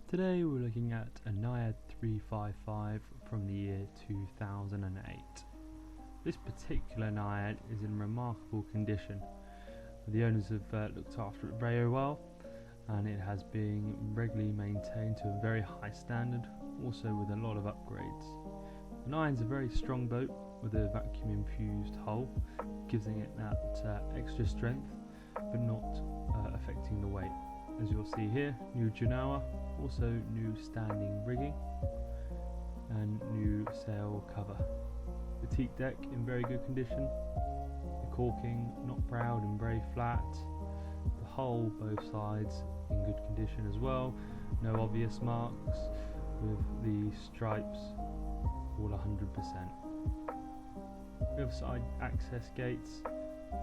Today we're looking at a Najad 355 from the year 2008. This particular Najad is in remarkable condition. The owners have looked after it very well, and it has been regularly maintained to a very high standard, also with a lot of upgrades. The Najad's a very strong boat with a vacuum infused hull, giving it that extra strength but not affecting the weight. As you'll see here, new genoa, also new standing rigging and new sail cover. The teak deck in very good condition, the caulking not proud and very flat, the hull both sides in good condition as well, no obvious marks, with the stripes all 100%. We have side access gates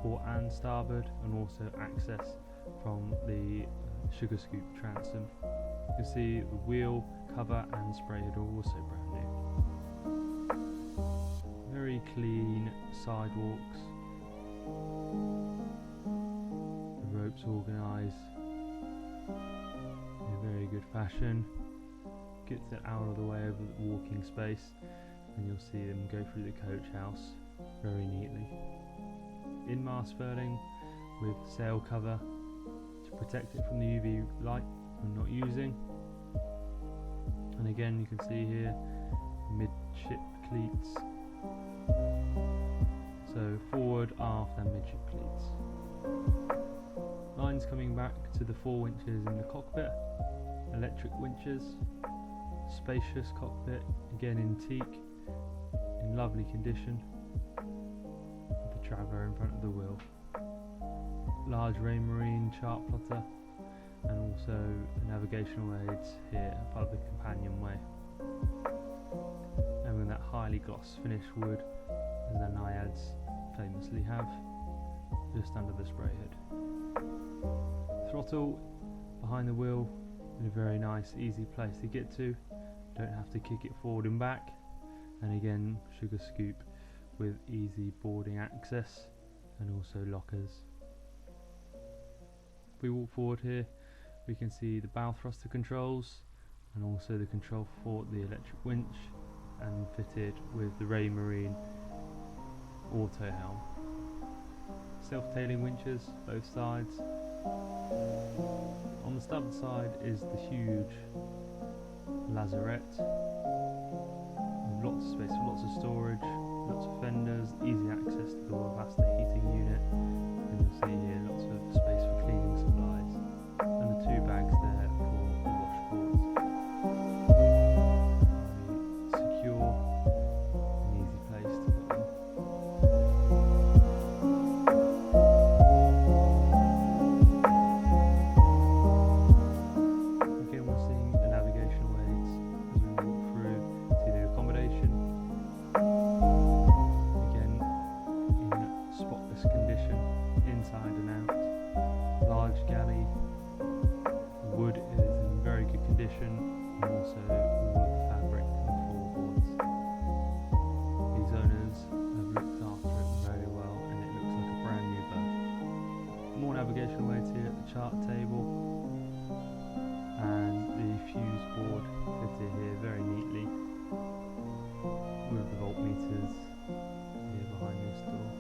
port and starboard, and also access from the sugar scoop transom. You can see the wheel cover and spray head are also brand new. Very clean sidewalks. The ropes organised in a very good fashion. Gets it out of the way over the walking space, and you'll see them go through the coach house very neatly. In-mast furling with sail cover to protect it from the UV light when not using. And again, you can see here midship cleats, so forward, aft and midship cleats. Lines coming back to the 4 winches in the cockpit, electric winches, spacious cockpit, again in teak, in lovely condition, with the traver in front of the wheel. Large Raymarine chart plotter, and also the navigational aids here above the companionway, and with that highly gloss finished wood as the Najads famously have, just under the spray head. Throttle behind the wheel in a very nice easy place to get to, don't have to kick it forward and back, and again sugar scoop with easy boarding access and also lockers. If we walk forward here, we can see the bow thruster controls and also the control for the electric winch, and fitted with the Raymarine auto helm. Self-tailing winches both sides. On the starboard side is the huge lazarette with lots of space for lots of storage, lots of fenders, easy access to the Whyboats heating unit, and you'll see here lots of space for cleaning supplies, and the 2 bags there for the washboards. Very secure and easy place to put them. Again, we're seeing the navigational aids as we walk through to the accommodation. Again, in spotless condition, inside and out. Large galley, wood is in very good condition, and also all of the fabric and floorboards. These owners have looked after it very well, and it looks like a brand new boat. More navigational aids here at the chart table, and the fuse board fitted here very neatly with the voltmeters here behind this door.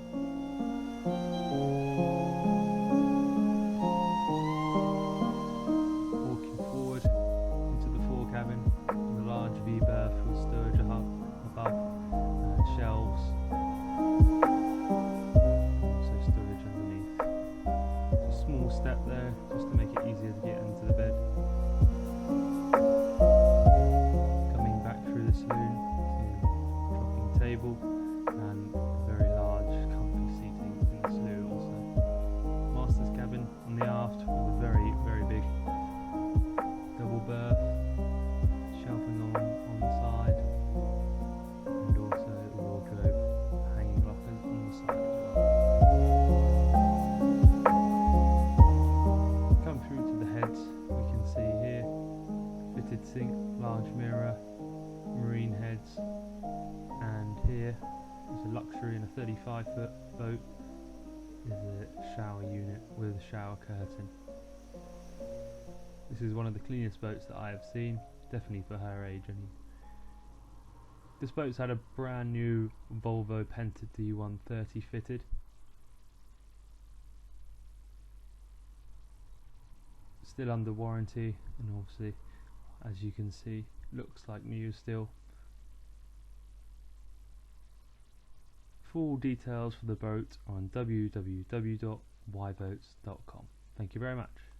Walking forward into the fore cabin, the large V-berth with storage hub above and shelves, also storage underneath. A small step there just to make it easier to get into the bed. Coming back through the saloon to dropping table and very large comfy seating in the saloon also. Master's cabin on the aft with a very, very big double berth, shelving on the side, and also a wardrobe, hanging lockers on the side as well. Come through to the heads, we can see here fitted sink, large mirror, marine heads, and here is a luxury in a 35-foot boat is a shower unit with a shower curtain. This is one of the cleanest boats that I have seen, definitely for her age. And this boat's had a brand new Volvo Penta D130 fitted. Still under warranty, and obviously, as you can see, looks like new still. Full details for the boat are on www.whyboats.com. Thank you very much.